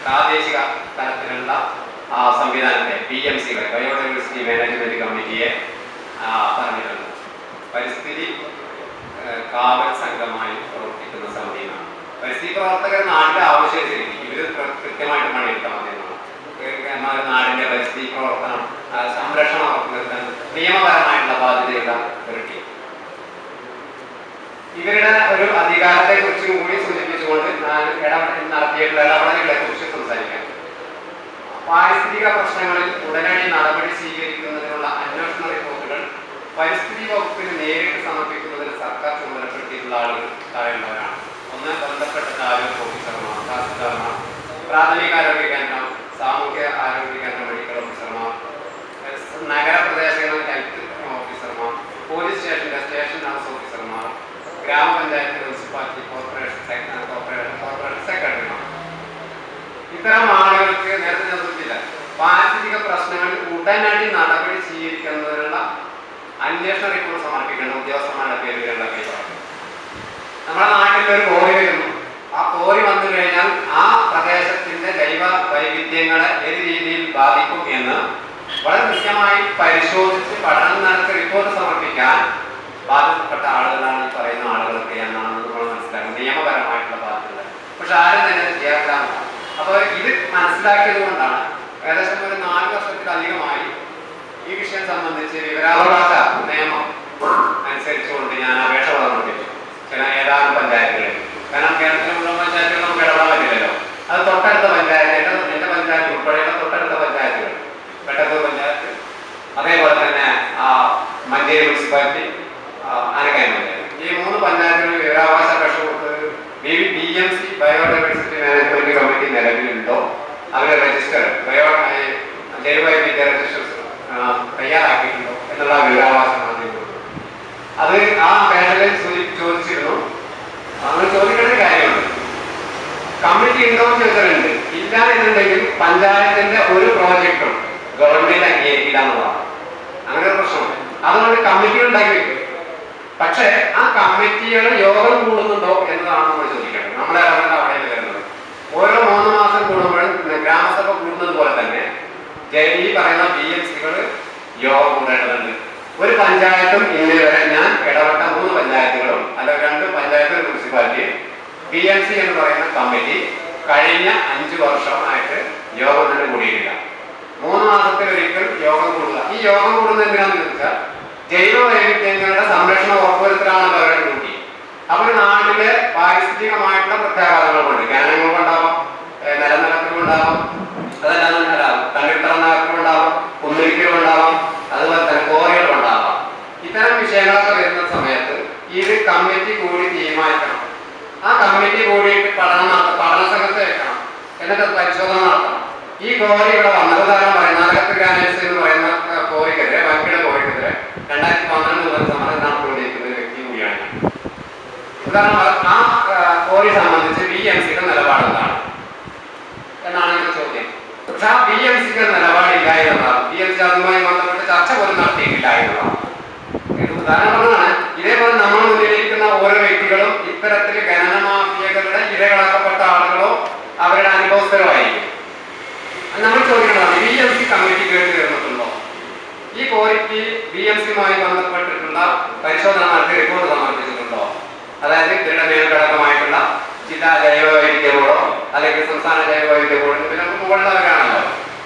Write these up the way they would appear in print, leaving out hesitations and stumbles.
പ്രാദേശിക തലത്തിലുള്ള സംവിധാനത്തെ PMC ബയോഡൈവേഴ്സിറ്റി മാനേജ്മെന്റ് കമ്മിറ്റിയെ പറഞ്ഞിട്ടുണ്ട്. പരിസ്ഥിതി കാവൽ സംഘമായി പ്രവർത്തിക്കുന്ന സമിതിയാണ്. പരിസ്ഥിതി പ്രവർത്തകർ നാടിന്റെ ആവശ്യമനുസരിച്ച് ഇവർ കൃത്യമായിട്ട് പണിയെടുത്താൽ മതി എന്നാണ് നാടിന്റെ പരിസ്ഥിതി പ്രവർത്തനം സംരക്ഷണം ഉറപ്പുവരുത്താൻ നിയമപരമായിട്ടുള്ള ബാധ്യതയുള്ള ഒരു ടീം. ഇവരുടെ ഒരു അധികാരത്തെ കുറിച്ചും കൂടി സൂചിപ്പിച്ചുകൊണ്ട് ഞാൻ നടത്തിയിട്ടുള്ള ഇടപെടലുകളെ കുറിച്ച് സംസാരിക്കാം. പാരിസ്ഥിതിക പ്രശ്നങ്ങളിൽ ഉടനടി നടപടി സ്വീകരിക്കുന്നതിനുള്ള അന്വേഷണ റിപ്പോർട്ടുകൾ പരിസ്ഥിതി വകുപ്പിന് നേരിട്ട് സമർപ്പിക്കുന്നതിന് സർക്കാർ ചുമതലപ്പെടുത്തിയിട്ടുള്ള ആളുകൾ താഴെയുള്ളവരാണ്. ഒന്ന്, ബന്ധപ്പെട്ട താലൂക്ക് ഓഫീസർമാർ, തഹസിൽദാർമാർ, പ്രാഥമികാരോഗ്യ കേന്ദ്രം, സാമൂഹ്യ ആരോഗ്യ കേന്ദ്രം മെഡിക്കൽ ഓഫീസർമാർ, നഗരപ്രദേശങ്ങളിൽ ഹെൽത്ത് ഓഫീസർമാർ, പോലീസ് സ്റ്റേഷന്റെ സ്റ്റേഷൻ ഹൗസ് ഓഫീസർമാർ, ഗ്രാമപഞ്ചായത്ത്, മുനിസിപ്പാലിറ്റി, കോർപ്പറേഷൻ സെക്രട്ടറിമാർ. ഇത്തരം ആളുകൾക്ക് നേരത്തെ ഞാൻ സൂചിച്ചില്ല, പാരിസ്ഥിതിക പ്രശ്നങ്ങളിൽ ഉടനടി നടപടി സ്വീകരിക്കുന്നതിനുള്ള അന്വേഷണ റിപ്പോർട്ട് സമർപ്പിക്കേണ്ട ഉദ്യോഗസ്ഥന്മാരുടെ പേരുകളുടെ കൈമാറും. നമ്മുടെ നാട്ടിൽ ഒരു കോറി വരുന്നു. ആ കോറി വന്നു കഴിഞ്ഞാൽ ആ പ്രദേശത്തിന്റെ ജൈവ വൈവിധ്യങ്ങളെ ഏത് രീതിയിൽ ബാധിക്കും എന്ന് വളരെ കൃത്യമായി പരിശോധിച്ച് പഠനം നടത്തി റിപ്പോർട്ട് സമർപ്പിക്കാൻ ബാധ്യതപ്പെട്ട ആളുകളാണ് ഈ പറയുന്ന ആളുകളൊക്കെ എന്നാണ് നമ്മൾ മനസ്സിലാക്കുന്നത്. നിയമപരമായിട്ടുള്ള ബാധ്യത. പക്ഷെ ആരും തന്നെ ചെയ്യാറില്ല. അപ്പോൾ ഇത് മനസ്സിലാക്കിയത് കൊണ്ടാണ് ഏകദേശം ഒരു 4 വർഷത്തിലധികമായി ഈ വിഷയം സംബന്ധിച്ച് വിവരാവകാശ നിയമം അനുസരിച്ചുകൊണ്ട് ഞാൻ അപേക്ഷ സമർപ്പിച്ചു ചില ഏതാനും പഞ്ചായത്തുകളിൽ. കാരണം കേരളത്തിലെ മുഴുവൻ പഞ്ചായത്തുകൾ നമുക്ക് ഇടപെടാൻ പറ്റില്ലല്ലോ. അത് തൊട്ടടുത്ത പഞ്ചായത്ത്, എൻ്റെ പഞ്ചായത്ത് ഉൾപ്പെടെയുള്ള തൊട്ടടുത്ത പഞ്ചായത്തുകൾ, വെട്ടത്തൂർ പഞ്ചായത്ത്, അതേപോലെ തന്നെ മഞ്ചേരി മുനിസിപ്പാലിറ്റി, ആനക്കായം പഞ്ചായത്ത്, ഈ 3 പഞ്ചായത്തുകളിൽ വിവരാവകാശ അപേക്ഷ കൊടുത്തത് BMC ബയോഡൈവേഴ്സിറ്റി മാനേജ്മെന്റ് കമ്മിറ്റി നിലവിലുണ്ടോ, അവരെ രജിസ്റ്റർ ജൈവവൈവിധ്യ രജിസ്റ്റർ തയ്യാറാക്കിയിട്ടുണ്ടോ എന്നുള്ള വിവരാവകാശമാണ് അത് ആ മേഖലയിൽ ചോദിച്ചിരുന്നു. അങ്ങനെ ചോദിക്കേണ്ട കാര്യമുണ്ട്. കമ്മിറ്റി ഉണ്ടോ എന്ന് ചോദിച്ചിട്ടുണ്ട്. ഇല്ല എന്നുണ്ടെങ്കിൽ പഞ്ചായത്തിന്റെ ഒരു പ്രോജക്റ്റും ഗവൺമെന്റ് അംഗീകരിക്കില്ല എന്നുള്ളതാണ്. അങ്ങനെ ഒരു പ്രശ്നമുണ്ട്. അതുകൊണ്ട് കമ്മിറ്റി ഉണ്ടാക്കി വെക്കും. പക്ഷേ ആ കമ്മിറ്റികൾ യോഗം കൂടുന്നുണ്ടോ എന്നതാണ് നമ്മൾ ചോദിക്കേണ്ടത്. നമ്മളെ അവിടെ വരുന്നത് ഓരോ 3 മാസം കൂടുമ്പോഴും ഗ്രാമസഭ കൂടുന്നത് പോലെ തന്നെ ഈ പറയുന്ന PMCകൾ യോഗം കൂടേണ്ടതുണ്ട്. ഒരു പഞ്ചായത്തും ഇന്നേ വരെ ഞാൻ ഇടപെട്ട 3 പഞ്ചായത്തുകളും അല്ല 2 പഞ്ചായത്ത് മുനിസിപ്പാലിറ്റി PMC എന്ന് പറയുന്ന കമ്മിറ്റി കഴിഞ്ഞ 5 വർഷമായിട്ട് യോഗം തന്നെ കൂടിയിട്ടില്ല. 3 മാസത്തിലൊരിക്കൽ യോഗം കൂടുക. ഈ യോഗം കൂടുന്നത് എന്തിനാണെന്ന് ചോദിച്ചാൽ ജൈവ വൈവിധ്യങ്ങളുടെ സംരക്ഷണം ഉറപ്പുവരുത്തലാണല്ലോ അവരുടെ ഡ്യൂട്ടി. അപ്പോൾ നാട്ടിലെ പാരിസ്ഥിതികമായിട്ടുള്ള പ്രത്യാഘാതങ്ങളുണ്ട്. ഖനനങ്ങളുണ്ടാവാം, നിലനിലപ്പിലുണ്ടാവാം, അതെല്ലാം തന്നെ ഉണ്ടാവും, തണ്ണിത്തറന്നാക്കലുണ്ടാവാം, കുന്നിരിക്കലുണ്ടാവാം, അതുപോലെ തന്നെ കോറികളുണ്ടാവാം. ഇത്തരം വിഷയങ്ങളൊക്കെ വരുന്ന സമയത്ത് ഇത് കമ്മിറ്റി കൂടി തീരുമാനിക്കണം. ആ കമ്മിറ്റി കൂടിയിട്ട് പഠന സംഘത്തെ വെക്കണം. എന്നിട്ട് പരിശോധന നടത്തണം. ഈ കോറി ഇവിടെ വന്നത് ഉദാഹരണം പറയും നാലകത്ത് ഗ്രാനൈറ്റ്സ് എന്ന് പറയുന്ന കോറിക്കെതിരെ, വൻകിട കോറിക്കെതിരെ 2012 മുതൽ സമരം നടത്തിക്കൊണ്ടിരിക്കുന്ന ഒരു വ്യക്തി കൂടിയാണ്. ഉദാഹരണം ആ കോറി സംബന്ധിച്ച് BMCയുടെ നിലപാട് എന്താണ് എന്നാണ് എന്റെ ചോദ്യം. പക്ഷെ ആ BMCയുടെ നിലപാടില്ല എന്നതാണ്. BMC അതുമായി ബന്ധപ്പെട്ട് ചർച്ച പോലും നടത്തിയിട്ടില്ല എന്നതാണ്. ഉദാഹരണം പറഞ്ഞാണ്. ഇതേപോലെ നമ്മൾ മുന്നിലിരിക്കുന്ന ഓരോ വ്യക്തികളും ഇത്തരത്തിൽ ഖനന മാഫിയകളുടെ ഇരകളാക്കപ്പെട്ട ആളുകളോ അവരുടെ അനുഭവസ്ഥരോ ആയിരിക്കും. നമ്മൾ ചോദിക്കുന്നതാണ് BMC കമ്മിറ്റി കേട്ട് തീർന്നിട്ടുണ്ടോ? ഈ കോറിക്ക് BMCയുമായി ബന്ധപ്പെട്ടിട്ടുള്ള പരിശോധന നടത്തി റിപ്പോർട്ട് സമർപ്പിച്ചിട്ടുണ്ടോ? അതായത് ഇവരുടെ മേൽഘടകമായിട്ടുള്ള ജില്ലാ ജൈവവൈവിധ്യ ബോർഡോ അല്ലെങ്കിൽ സംസ്ഥാന ജൈവവൈവിധ്യ ബോർഡിന് പിന്നെ മുകളിലവരാണല്ലോ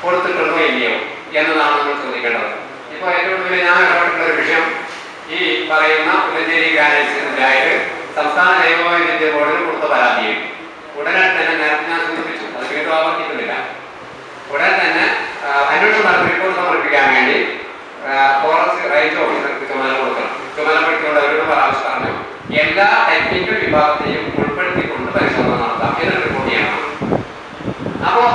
കൊടുത്തിട്ടുണ്ടോ ഇല്ലയോ എന്നതാണ് നമ്മൾ ചോദിക്കേണ്ടത്. ഇപ്പോൾ ഏറ്റവും കൂടുതൽ ഞാൻ ഇടപെട്ടിട്ടുള്ള ഒരു വിഷയം ഈ പറയുന്ന പുല്ലഞ്ചേരി ഗ്രാനൈറ്റ്സിനെതിരായിട്ട് സംസ്ഥാന ജൈവവൈവിധ്യ ബോർഡിന് കൊടുത്ത പരാതിയും ഉടനെ തന്നെ നേരത്തെ ഞാൻ സൂചിപ്പിച്ചു, അത് വീണ്ടും ആവർത്തിക്കുന്നില്ല, ഉടൻ തന്നെ അന്വേഷണം നടത്തി റിപ്പോർട്ട് സമർപ്പിക്കാൻ വേണ്ടി ഫോറസ്റ്റ് റേഞ്ച് ഓഫീസർക്ക് ചുമതല കൊടുക്കണം. ചുമതലപ്പെടുത്തിക്കൊണ്ട് അവരോട് ആവശ്യപ്പെടണം എല്ലാ ടെക്നിക്കൽ വിഭാഗത്തെയും ഉൾപ്പെടുത്തിക്കൊണ്ട് പരിശോധന നടത്താം എന്ന് റിപ്പോർട്ട് ചെയ്യണം. അപ്പോൾ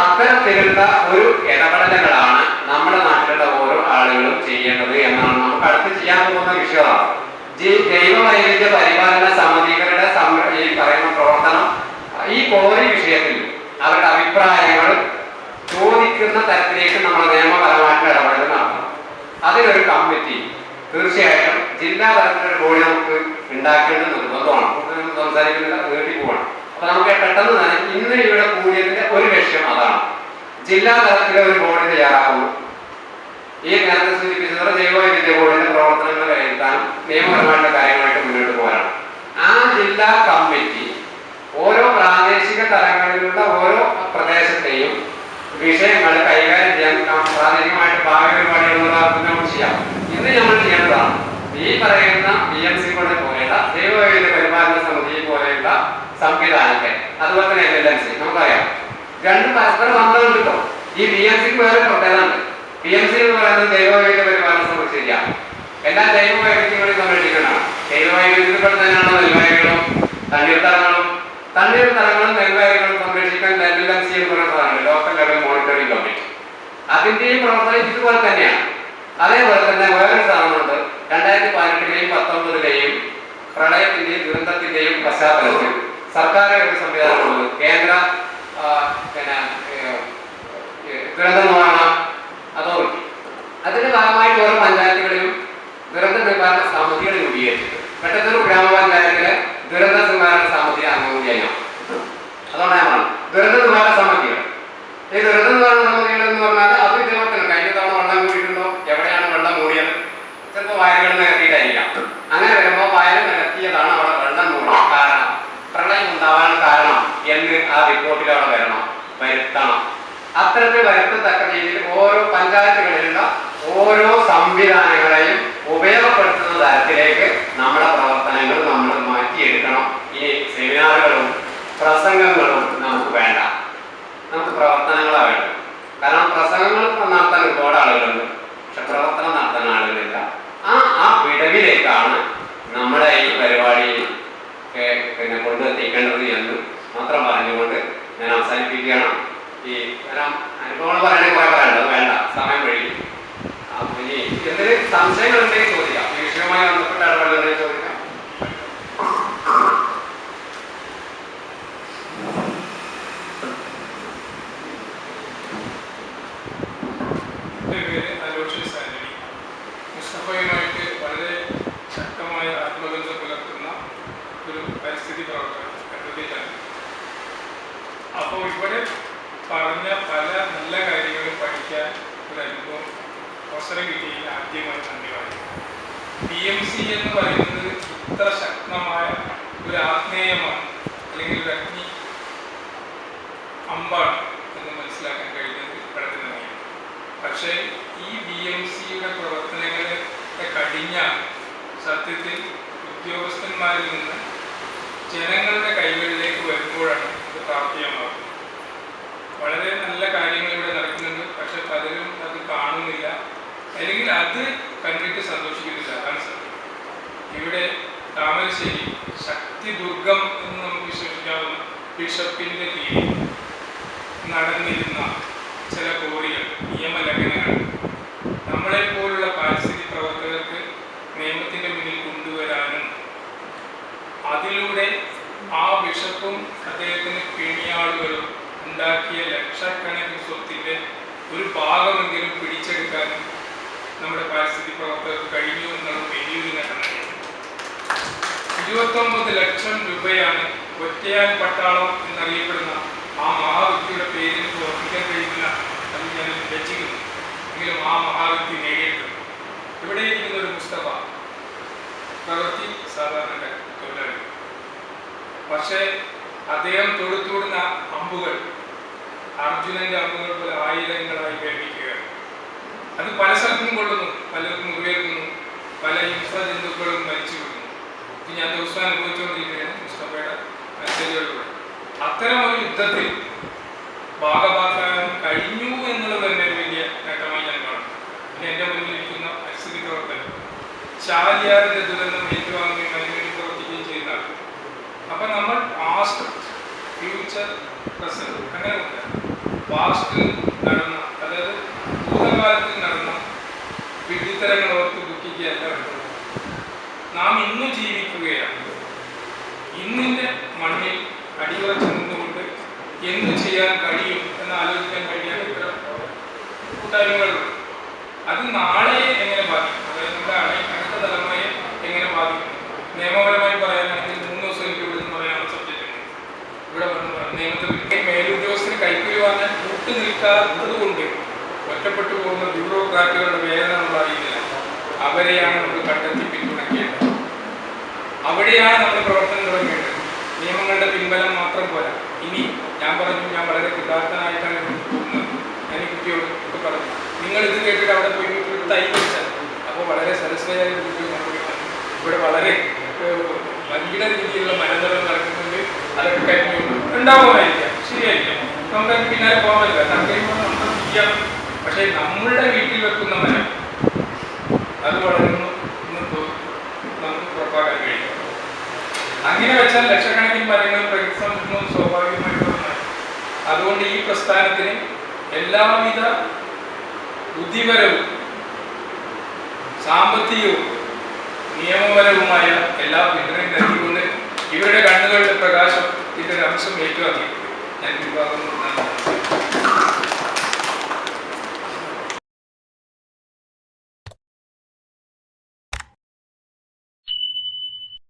അത്തരത്തിലുള്ള ഒരു ഇടപെടലുകളാണ് നമ്മുടെ നാട്ടിലുള്ള ഓരോ ആളുകളും ചെയ്യേണ്ടത് എന്നാണ് നമുക്ക് അടുത്ത് ചെയ്യാൻ പോകുന്ന വിഷയമാണ്. ജൈവ വൈവിധ്യ പരിപാലന സമിതികളുടെ ഈ പറയുന്ന പ്രവർത്തനം ഈ കോറി വിഷയത്തിൽ അവരുടെ അഭിപ്രായങ്ങൾ ചോദിക്കുന്ന തരത്തിലേക്ക് നമ്മൾ നിയമപരമായിട്ട് ഇടപെടൽ നടത്തണം. അതിനൊരു കമ്മിറ്റി തീർച്ചയായിട്ടും ജില്ലാ തലത്തിലൊരു ബോഡി നമുക്ക് ഉണ്ടാക്കേണ്ടത് നിർബന്ധമാണ്. സംസാരിക്കുന്നത് നീട്ടി പോകണം. അപ്പൊ നമുക്ക് പെട്ടെന്ന് തന്നെ ഇന്ന് ഇവിടെ കൂടിയതിന്റെ ഒരു ലക്ഷ്യം അതാണ്. ജില്ലാ തലത്തിലെ ഒരു ബോർഡ് തയ്യാറാക്കുന്നു. ഈ നേരത്തെ സൂചിപ്പിച്ചതുപോലെ ജൈവവൈവിധ്യ ബോർഡിന്റെ പ്രവർത്തനങ്ങൾ വിലയിരുത്താനും നിയമപരമായിട്ടുള്ള കാര്യങ്ങളായിട്ട് മുന്നോട്ട് പോകാനാണ്. ആ ജില്ലാ കമ്മിറ്റി ഓരോ പ്രാദേശിക തലങ്ങളിലുള്ള ഓരോ പ്രദേശത്തെയും വിഷയങ്ങൾ കൈകാര്യം ചെയ്യാൻ പ്രാദേശികമായിട്ട് ഭാവി പരിപാടികൾ ചെയ്യാം. ഇന്ന് നമ്മൾ ചെയ്യേണ്ടതാണ് ഈ പറയുന്ന BMC ബോർഡ് പോലെയുള്ള ജൈവവൈവിധ്യ പരിപാലന സമിതി പോലെയുള്ള സംവിധാനത്തെ, അതുപോലെ തന്നെ LLMC, നമുക്കറിയാം രണ്ടും പരസ്പര ബന്ധം കിട്ടും. ഈ BMCക്ക് വേറെ പ്രത്യേകതയുണ്ട്. BMC എന്ന് പറയുന്നത് ജൈവവൈവിധ്യ പരിപാലന സമിതി ശരിയാണ്, എല്ലാ ജൈവവൈവിധ്യങ്ങളും സംരക്ഷിക്കണം. ജൈവവൈവിധ്യത്തിൽ തന്നെയാണ് നെൽവയലുകളും തണ്ണീർത്തടങ്ങളും നെൽവയലുകളും സംരക്ഷിക്കാൻ LLMC എന്ന് പറയുന്നതാണ്, ലോക്കൽ ലെവൽ മോണിറ്ററിംഗ് കമ്മിറ്റി. അതിന്റെയും പ്രവർത്തനം ഇതുപോലെ തന്നെയാണ്. അതേപോലെ തന്നെ വേറൊരു സാധനമുണ്ട്. 2018-ലെയും 2019-ലെയും പ്രളയത്തിന്റെയും ദുരന്തത്തിന്റെയും പശ്ചാത്തലത്തിൽ സർക്കാർ ഒരു സംവിധാനമുള്ളത് കേന്ദ്ര ദുരന്ത നിവാരണ അതോറിറ്റി. അതിന്റെ ഭാഗമായിട്ട് ഓരോ പഞ്ചായത്തുകളിലും ദുരന്ത നിവാരണ സമിതികൾ രൂപീകരിച്ചിട്ട് പെട്ടെന്നൊരു ഗ്രാമപഞ്ചായത്തിലെ ദുരന്ത നിവാരണ സമിതി അംഗം. അതാണ് ഞാൻ പറഞ്ഞത് ദുരന്ത നിവാരണ സമിതികൾ. ഈ ദുരന്ത നിവാരണ സമിതികൾ എന്ന് പറഞ്ഞാൽ അത് ഇതേപോലെ തന്നെ കഴിഞ്ഞ തവണ വെള്ളം കൂടിയിട്ടുണ്ടോ, എവിടെയാണ് വെള്ളം മൂടിയത്, ചിലപ്പോൾ വയലുകൾ നികത്തിയിട്ടായിരിക്കാം. അങ്ങനെ വരുമ്പോൾ വയൽ നികത്തിയതാണ് അവിടെ വെള്ളം മൂടാൻ കാരണം, പ്രളയം ഉണ്ടാവാൻ കാരണം എന്ന് ആ റിപ്പോർട്ടിൽ അവിടെ വരുത്തണം. അത്തരത്തിൽ വരുത്തത്തക്ക രീതിയിൽ ഓരോ പഞ്ചായത്തുകളിലുള്ള ഓരോ സംവിധാനങ്ങളെയും ഉപയോഗപ്പെടുത്തുന്ന തരത്തിലേക്ക് നമ്മുടെ പ്രവർത്തനങ്ങൾ നമ്മൾ മാറ്റിയെടുക്കണം. ഈ സെമിനാറുകളും പ്രസംഗങ്ങളും നമുക്ക് വേണ്ട, നമുക്ക് പ്രവർത്തനങ്ങളാണ് വേണ്ടത്. കാരണം പ്രസംഗങ്ങൾ നടത്താൻ ഒരുപാട് ആളുകളുണ്ട്, പക്ഷെ പ്രവർത്തനം നടത്താൻ ആളുകളില്ല. ആ വിടവിലേക്കാണ് നമ്മുടെ ഈ പരിപാടി കൊണ്ടെത്തിക്കേണ്ടത് എന്ന് മാത്രം പറഞ്ഞുകൊണ്ട് ഞാൻ അവസാനിപ്പിക്കുകയാണ്. ഈ അനുഭവങ്ങൾ പറയണമെങ്കിൽ കുറെ പറയാനുള്ളത്, വേണ്ട, സമയം വഴി. അപ്പൊ ഇനി എന്തെങ്കിലും സംശയങ്ങൾ ഉണ്ടെങ്കിൽ ചോദിക്കാം, ഈ വിഷയവുമായി ബന്ധപ്പെട്ട ഇടപെടലുണ്ടെങ്കിൽ ചോദിക്കാം. മുസ്തഫയുമായിട്ട് വളരെ ശക്തമായ ആത്മബന്ധം പുലർത്തുന്ന ഒരു പരിസ്ഥിതി പ്രവർത്തകനാണ്. അപ്പോൾ ഇവിടെ പറഞ്ഞ പല നല്ല കാര്യങ്ങളും പഠിക്കാൻ ഒരു അനുഭവം അവസരം കിട്ടിയതിന് ആദ്യമായി നന്ദി പറയും. BMC എന്ന് പറയുന്നത് ഇത്ര ശക്തമായ ഒരു ആഗ്നേയമാണ്, അല്ലെങ്കിൽ ഒരു അഗ്നി അമ്പാണ് എന്ന് മനസ്സിലാക്കാൻ കഴിഞ്ഞത് വളരെ നന്ദിയാണ്. പക്ഷേ ഈ BMCയുടെ പ്രവർത്തനങ്ങളെ കടിഞ്ഞ സത്യത്തിൽ ഉദ്യോഗസ്ഥന്മാരിൽ നിന്ന് ജനങ്ങളുടെ കൈകളിലേക്ക് വരുമ്പോഴാണ് ഇത് പ്രാപ്തികമാകുന്നത്. വളരെ നല്ല കാര്യങ്ങൾ ഇവിടെ നടക്കുന്നുണ്ട്, പക്ഷെ പലരും അത് കാണുന്നില്ല, അല്ലെങ്കിൽ അത് കണ്ടിട്ട് സന്തോഷിക്കുന്നില്ല. അതാണ് സത്യം. ഇവിടെ താമരശ്ശേരി ശക്തി ദുർഗം എന്ന് നമുക്ക് വിശ്വസിക്കാവുന്ന ബിഷപ്പിന്റെ കീഴിൽ നടന്നിരുന്ന ചില കോറികൾ, നിയമലംഘനങ്ങൾ നമ്മളെപ്പോലുള്ള പാരിസ്ഥിതിക പ്രവർത്തകർക്ക് നിയമത്തിന്റെ മുന്നിൽ കൊണ്ടുവരാനും അതിലൂടെ ആ ബിഷപ്പും അദ്ദേഹത്തിന് പിണിയാളുകളും ഉണ്ടാക്കിയ ലക്ഷക്കണക്കിന് സ്വത്തിന്റെ ഒരു ഭാഗമെങ്കിലും പിടിച്ചെടുക്കാനും നമ്മുടെ പാരിസ്ഥിതിക പ്രവർത്തകർക്ക് കഴിഞ്ഞു എന്നുള്ള വലിയൊരു നേട്ടമാണ്. 29 ലക്ഷം രൂപയാണ് ഒറ്റയാൻ പട്ടാളം എന്നറിയപ്പെടുന്ന ആ മഹാവ്യക്തിയുടെ പേരിൽ ഓർമ്മിക്കാൻ കഴിയുന്നില്ല, അത് ഞാൻ ലജ്ജിക്കുന്നു. എങ്കിലും ആ മഹാവ്യക്തി നേടിയെടുക്കുന്നു. ഇവിടെ ഇരിക്കുന്ന ഒരു മുസ്തഫ പ്രവൃത്തി സാധാരണ തൊഴിലാളി, പക്ഷേ അദ്ദേഹം തൊടുത്തുവിടുന്ന അമ്പുകൾ അർജുനന്റെ അമ്പുകൾ പോലെ ആയിരങ്ങളായി വ്യാപിക്കുകയാണ്. അത് പല സ്ഥലത്തും കൊള്ളുന്നു, പലർക്കും മുറിവേൽക്കുന്നു, പല ഹിംസജന്തുക്കളും മരിച്ചു വിടുന്നു. ഇത് ഞാൻ ദിവസം അനുഭവിച്ചുകൊണ്ടിരിക്കുകയാണ് മുസ്തഫയുടെ മെസ്സേജുകളിലൂടെ. അത്തരം ഒരു യുദ്ധത്തിൽ ഭാഗഭാക്കാൻ കഴിഞ്ഞു എന്നുള്ളത് തന്നെ ഒരു വലിയ നേട്ടമായി ഞാൻ കാണുന്നു. പിന്നെ എൻ്റെ മുന്നിലിരിക്കുന്ന പരിസ്ഥിതി പ്രവർത്തകർ ചാലിയാറിന്റെ ദുരന്തം ഏറ്റുവാങ്ങുകയും അതിനുവേണ്ടി പ്രവർത്തിക്കുകയും ചെയ്യുന്നതാണ്. അപ്പൊ നമ്മൾ പാസ്റ്റ്, ഫ്യൂച്ചർ, പ്രസന്റ് അങ്ങനെ ഉണ്ട്. പാസ്റ്റിൽ നടന്ന, അതായത് ഭൂതകാലത്തിൽ നടന്ന വിഡ്ഢിത്തരങ്ങൾ ഓർത്ത് ദുഃഖിക്കുകയല്ല വേണ്ടത്. നാം ഇന്ന് ജീവിക്കുകയാണ്. ഇന്നിന്റെ മണ്ണിൽ അടിയുറച്ച് നിന്നുകൊണ്ട് എന്ത് ചെയ്യാൻ കഴിയും എന്ന് ആലോചിക്കാൻ കഴിയാൻ ഇത്തരം കൂട്ടായ്മകളുണ്ട്. അത് നാളെ എങ്ങനെ ബാധിക്കും, അതായത് നമ്മുടെ അടുത്ത തലമുറയെ എങ്ങനെ ബാധിക്കും? നിയമപരമായി പറയാനാണെങ്കിൽ 3 ദിവസം എനിക്ക് ഇവിടെ നിന്ന് പറയാനുള്ള സബ്ജക്റ്റ് ഉണ്ട്. ഇവിടെ നിയമത്തെ മേലുദ്യോഗസ്ഥന് കൈപ്പിൽ പറഞ്ഞാൽ നിൽക്കാത്തത് കൊണ്ട് ഒറ്റപ്പെട്ടു പോകുന്ന ബ്യൂറോക്രാറ്റുകളുടെ വേദന നമ്മൾ അറിയുന്നില്ല. അവരെയാണ് നമ്മൾ കണ്ടെത്തി പിന്തുണയ്ക്കേണ്ടത്. അവിടെയാണ് നമ്മൾ പ്രവർത്തനം തുടങ്ങേണ്ടത്. നിയമങ്ങളുടെ പിൻബലം മാത്രം പോരാ. ഇനി ഞാൻ പറഞ്ഞു, ഞാൻ വളരെ കൃതാർത്ഥനായിട്ടാണ് പോകുന്നത്. ഞാൻ ഈ കുട്ടിയോട് ഒക്കെ പറഞ്ഞു, നിങ്ങൾ ഇത് കേട്ടിട്ട് അവിടെ പോയി ഒരു തൈ വെച്ചാൽ അപ്പോൾ വളരെ സരസ്വയായ കുട്ടികൾ ഇവിടെ വളരെ വൻകിട രീതിയിലുള്ള മരനിറം നടക്കുന്നുണ്ട്. അതൊക്കെ കഴിഞ്ഞു ഉണ്ടാവുമായിരിക്കാം, ശരിയായിരിക്കാം. നമുക്കത് പിന്നാലെ പോകാൻ പറ്റില്ല. തക്കയും നമുക്ക് ചെയ്യാം. പക്ഷേ നമ്മളുടെ വീട്ടിൽ വെക്കുന്ന മരം അത് വളരുന്നു നമുക്ക് ഉറപ്പാക്കാൻ കഴിയും. അങ്ങനെ വെച്ചാൽ ലക്ഷക്കണക്കിന് മരങ്ങൾ പ്രകൃതി സംരക്ഷണവും സ്വാഭാവികമായിട്ടുള്ളതാണ്. അതുകൊണ്ട് ഈ പ്രസ്ഥാനത്തിന് എല്ലാവിധ ബുദ്ധിപരവും സാമ്പത്തികവും നിയമപരവുമായ എല്ലാ പിന്തുണയും നൽകിക്കൊണ്ട് ഇവരുടെ കണ്ണുകളുടെ പ്രകാശം ഇതിൻ്റെ അംശം ഏറ്റുവാക്കി ഞാൻ വിഭാഗം